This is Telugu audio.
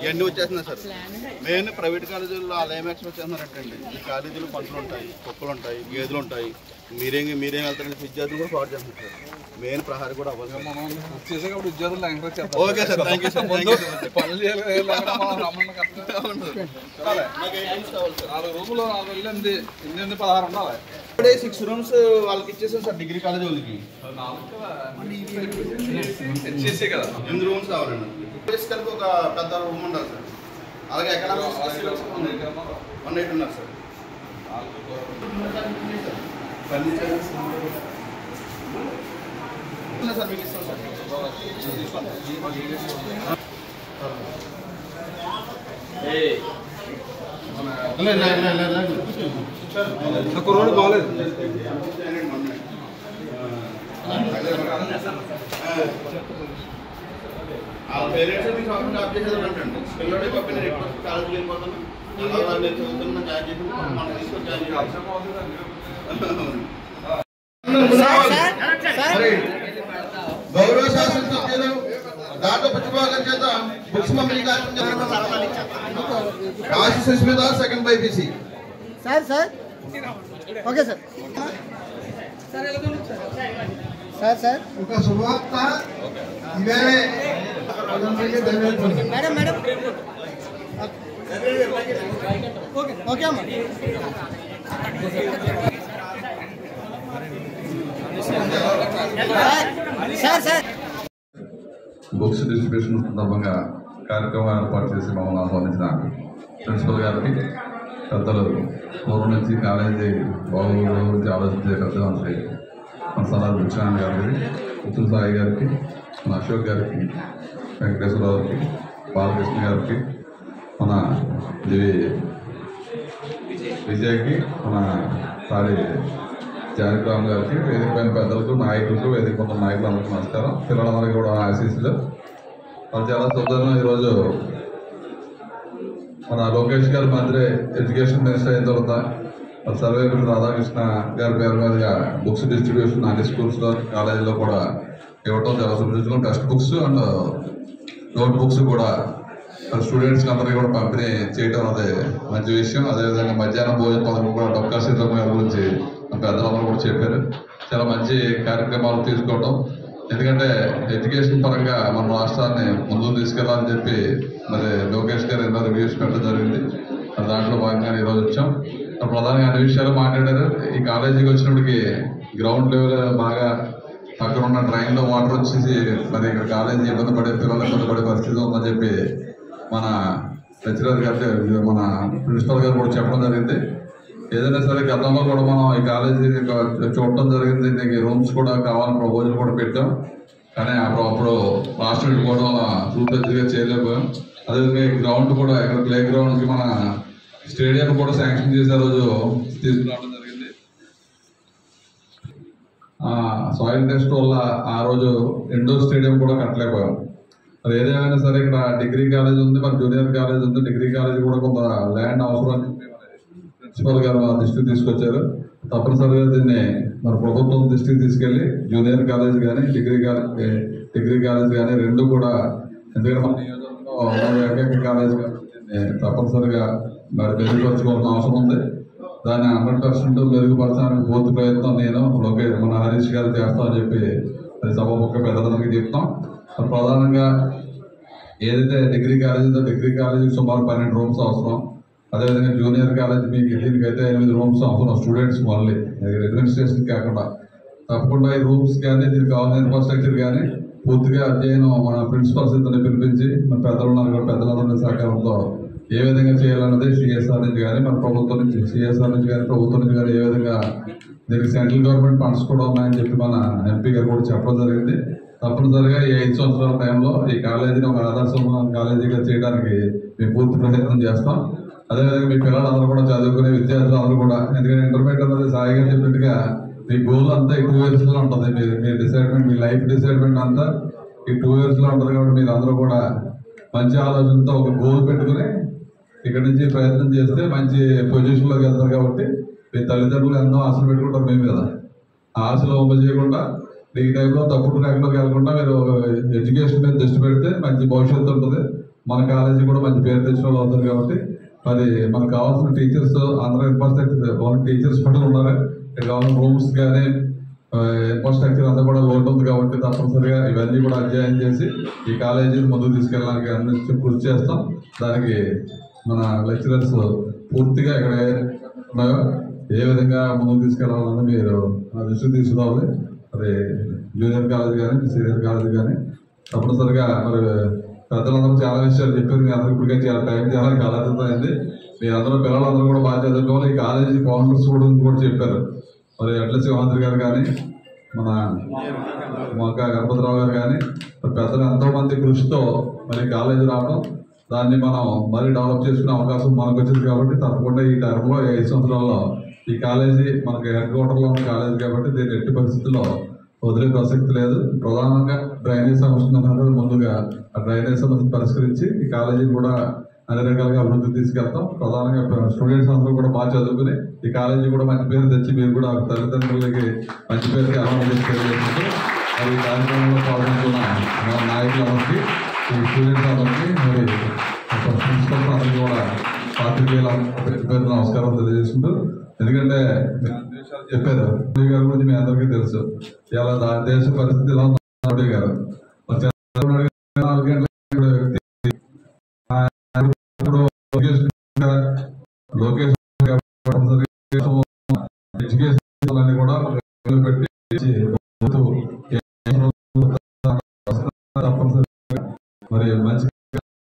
ఇవన్నీ వచ్చేస్తున్నాయి సార్. మెయిన్ ప్రైవేట్ కాలేజీల్లో వాళ్ళు ఏం ఎక్స్పెక్ట్ చేస్తున్నారంటండి, ఈ కాలేజీలో పంటలు ఉంటాయి, కుక్కలు ఉంటాయి, గేదెలు ఉంటాయి, మీరేం వెళ్తారంటే విద్యార్థులు కూడా ఫ్రాడ్ చేస్తున్నారు సార్. మెయిన్ ప్రహారీ కూడా అవ్వాలి. Okay sir, thank you sir. పనులు రూములు 16 ఉండాలి. 6 రూమ్స్ వాళ్ళకి ఇచ్చేసాం సార్ డిగ్రీ కాలేజ్ వాళ్ళకి. 8 రూమ్స్ కావాలండి. కలిపి ఒక పెద్ద రూమ్ ఉండాలి సార్. అలాగే ఎకనామిక్స్ 180 ఉన్నారు సార్. సార్ మీకు ఇస్తాం సార్. రోడ్ బాగాలేదు. పేరెంట్స్ మీకు కాకుండా అప్ చేసేదంటే పిల్లడే పక్కన కాలేజీకి వెళ్ళిపోతాను, అలా నేను చదువుతున్నా జాయిన్ చేసి మనం తీసుకొని జాయిన్ చేయాలి. గౌరవ శాసనసభ్యులు దాంట్లో పుష్పభాగం చేత బుక్స్ పంపిణీ Raju Susmitha second BiPC. Sir sir okay sir. Sir sir ఒక శుభవార్త. మేడం మేడం ఓకే అమ్మా. సార్ సార్ బుక్స్ డిస్ట్రిబ్యూషన్ సందర్భంగా కార్యక్రమం ఏర్పాటు చేసి మమ్మల్ని ఆహ్వానించిన ప్రిన్సిపల్ గారికి, పెద్దలు పూర్వం నుంచి కాలేజీ బాగోగుల గురించి ఆలోచించే పెద్దలంటే మన సలార్ బుచ్చానంద గారికి, ఉత్తమ్ సాయి గారికి, మన అశోక్ గారికి, వెంకటేశ్వరరావు గారికి, బాలకృష్ణ గారికి, మన విజయ్కి, మన సారి జానకిరామ్ గారికి, వేదిక పైన పెద్దలకు, నాయకులకు, వేదిక ఉన్న నాయకులందరికీ నమస్కారం. పిల్లలందరికీ కూడా ఆశీస్సులు. వాళ్ళు చాలా శుభ్రంగా ఈరోజు మన లోకేష్ గారి మంత్రి ఎడ్యుకేషన్ మినిస్టర్ అయిన తర్వాత సర్వేపల్లి రాధాకృష్ణ గారి పేరు మీదుగా బుక్స్ డిస్ట్రిబ్యూషన్ అన్ని స్కూల్స్లో, కాలేజీలో కూడా ఇవ్వటం చాలా శుభ్రం. Text books and note books కూడా స్టూడెంట్స్కి అందరికీ కూడా పంపిణీ చేయడం అనేది మంచి విషయం. అదేవిధంగా మధ్యాహ్నం భోజన పథకం కూడా డొక్కా సీతమ్మ గారి గురించి పెద్దలందరూ కూడా చెప్పారు. చాలా మంచి కార్యక్రమాలు తీసుకోవడం, ఎందుకంటే ఎడ్యుకేషన్ పరంగా మన రాష్ట్రాన్ని ముందుకు తీసుకెళ్లాలని చెప్పి మరి లోకేష్ గారు ఎన్నో రివ్యూస్ పెట్టడం జరిగింది. దాంట్లో భాగంగా ఈరోజు వచ్చాం. ప్రధానంగా అన్ని విషయాలు మాట్లాడారు. ఈ కాలేజీకి వచ్చినప్పటికి గ్రౌండ్ లెవెల్ బాగా అక్కడ ఉన్న ట్రైన్లో వాటర్ వచ్చేసి మరి ఇక్కడ కాలేజీ ఇబ్బంది పడే, పిల్లలు ఇబ్బంది పడే పరిస్థితి ఉందని చెప్పి మన లెక్చరర్ గారు, మన ప్రిన్సిపల్ గారు కూడా చెప్పడం జరిగింది. ఏదైనా సరే గతంలో కూడా మనం ఈ కాలేజీ చూడటం జరిగింది. దీనికి రూమ్స్ కూడా కావాలని ప్రపోజల్ కూడా పెట్టాం, కానీ అప్పుడు లాస్ట్ మినిట్ కూడా ఫుల్ పెద్దగా చేయలేకపోయాం. అదేవిధంగా ఈ గ్రౌండ్ కూడా ఇక్కడ ప్లే గ్రౌండ్కి మన స్టేడియం కూడా శాంక్షన్ చేసే రోజు తీసుకురావడం జరిగింది. సాయిల్ టెస్ట్ వల్ల ఆ రోజు ఇండోర్ స్టేడియం కూడా కట్టలేకపోయాం. మరి ఏదేమైనా సరే ఇక్కడ డిగ్రీ కాలేజ్ ఉంది, మరి జూనియర్ కాలేజ్ ఉంది. డిగ్రీ కాలేజ్ కూడా కొంత ల్యాండ్ అవసరం అని చెప్పి ప్రిన్సిపల్ గారు దృష్టికి తీసుకొచ్చారు. తప్పనిసరిగా దీన్ని మన ప్రభుత్వం దృష్టికి తీసుకెళ్లి జూనియర్ కాలేజ్ కానీ డిగ్రీ కాలేజ్ కానీ రెండు కూడా, ఎందుకంటే మన నియోజకవర్గంలో ఏకైక కాలేజ్ కానీ తప్పనిసరిగా మరి మెరుగుపరచుకోవాల్సిన అవసరం ఉంది. దాన్ని 100% మెరుగుపరచడానికి పూర్తి ప్రయత్నం నేను మన హరీష్ గారు చేస్తామని చెప్పి అది సభాముఖ పెద్దలందరికీ చెప్తాం. ప్రధానంగా ఏదైతే డిగ్రీ కాలేజ్ ఉందో డిగ్రీ కాలేజీకి సుమారు 12 రూమ్స్ అవసరం. అదేవిధంగా జూనియర్ కాలేజ్ మీకు దీనికైతే 8 రూమ్స్ అవసరం స్టూడెంట్స్ ఓన్లీ, అడ్మినిస్ట్రేషన్ కాకుండా. తప్పకుండా ఈ రూమ్స్ కానీ దీనికి కావాల్సిన ఇన్ఫ్రాస్ట్రక్చర్ కానీ పూర్తిగా అధ్యయనం మన ప్రిన్సిపల్స్ ఇద్దరిని పిలిపించి మన పెద్దలందరి సహకారంతో ఏ విధంగా చేయాలన్నది సిఎస్ఆర్ నుంచి కానీ మన ప్రభుత్వం నుంచి ప్రభుత్వం నుంచి కానీ ఏ విధంగా దీనికి సెంట్రల్ గవర్నమెంట్ ఫండ్స్ కూడా ఉన్నాయని చెప్పి మన ఎంపీ గారు కూడా చెప్పడం జరిగింది. తప్పనిసరిగా ఈ 5 సంవత్సరాల టైంలో ఈ కాలేజీని ఒక ఆదర్శమైన కాలేజీగా చేయడానికి మేము పూర్తి ప్రయత్నం చేస్తాం. అదేవిధంగా మీ పిల్లలందరూ కూడా చదువుకునే విద్యార్థులు అందరూ కూడా, ఎందుకంటే ఇంటర్మీడియట్ అనేది సాయిగా చెప్పినట్టుగా మీ గోల్ అంతా ఈ 2 years లో ఉంటుంది. మీ డిసైడ్మెంట్, మీ లైఫ్ డిసైడ్మెంట్ అంతా ఈ 2 years లో ఉంటుంది. కాబట్టి మీరు అందరూ కూడా మంచి ఆలోచనతో ఒక గోల్ పెట్టుకుని ఇక్కడి నుంచి ప్రయత్నం చేస్తే మంచి పొజిషన్లోకి వెళ్తారు. కాబట్టి మీ తల్లిదండ్రులు ఎన్నో ఆశలు పెట్టుకుంటారు మీ మీద. ఆ ఆశలు ఒమ్మ చేయకుండా ఈ టైంలో తప్పుడు ట్రాక్లోకి వెళ్ళకుండా మీరు ఎడ్యుకేషన్ మీద దృష్టి పెడితే మంచి భవిష్యత్తు ఉంటుంది. మన కాలేజీ కూడా మంచి పేరు తెచ్చిన వాళ్ళు అవుతుంది. కాబట్టి మరి మనకు కావాల్సిన టీచర్స్ అందరూ ఇన్ఫ్రాస్ట్రక్చర్ టీచర్స్ కూడా ఉన్నారు. ఇక్కడ కావాల్సిన రూమ్స్ కానీ ఇన్ఫ్రాస్ట్రక్చర్ అంతా కూడా లోటు ఉంది. కాబట్టి తప్పనిసరిగా ఇవన్నీ కూడా అధ్యయనం చేసి ఈ కాలేజీని ముందుకు తీసుకెళ్ళడానికి అన్ని కృషి చేస్తాం. దానికి మన లెక్చరర్స్ పూర్తిగా ఇక్కడ ఉన్నాయో ఏ విధంగా ముందుకు తీసుకెళ్లాలని మీరు దృష్టి తీసుకురావాలి. మరి జూనియర్ కాలేజ్ కానీ సీనియర్ కాలేజ్ కానీ తప్పనిసరిగా మరి పెద్దలందరూ చాలా విషయాలు చెప్పారు. మీ అందరూ ఇప్పటికే చాలా టైం చాలా కాలేజీతో అయింది. మీ అందరూ పిల్లలందరూ కూడా బాగా చదువుకోవాలి. ఈ కాలేజీ ఫౌండర్స్ కూడా చెప్పారు. మరి అట్ల సింహాద్రి గారు కానీ మన మొక్క గణపతిరావు గారు కానీ పెద్దలు ఎంతోమంది కృషితో మరి కాలేజీ రావడం, దాన్ని మనం మరీ డెవలప్ చేసుకునే అవకాశం మనకు వచ్చింది. కాబట్టి తప్పకుండా ఈ టైంలో 5 సంవత్సరాల్లో ఈ కాలేజీ మనకి హెడ్ క్వార్టర్లో ఉన్న కాలేజీ కాబట్టి దీన్ని ఎట్టి పరిస్థితుల్లో వదిలే ప్రసక్తి లేదు. ప్రధానంగా డ్రైనేజ్ సమస్య ఉన్నది. ముందుగా ఆ డ్రైనేజ్ సమస్య పరిష్కరించి ఈ కాలేజీని కూడా అన్ని రకాలుగా అభివృద్ధి తీసుకెళ్తాం. ప్రధానంగా స్టూడెంట్స్ అందరూ కూడా బాగా చదువుకుని ఈ కాలేజీ కూడా మంచి పేరు తెచ్చి మీరు కూడా తల్లిదండ్రులకి మంచి పేరుకి అలవాటు చేసి తెలియజేసుకుంటూ మరి ఈ కార్యక్రమంలో పాల్గొంటున్న నాయకులందరికీ ఈ స్టూడెంట్స్ అందరికీ మరి ప్రిన్సిపల్స్ అందరికీ కూడా పాత్రికేయుల పేరు నమస్కారం తెలియజేసుకుంటూ, ఎందుకంటే చెప్పారు మోడీ గారి గురించి మీ అందరికీ తెలుసు. ఇలా దేశ పరిస్థితి ఎలా ఉంది మోడీ గారు లోకేష్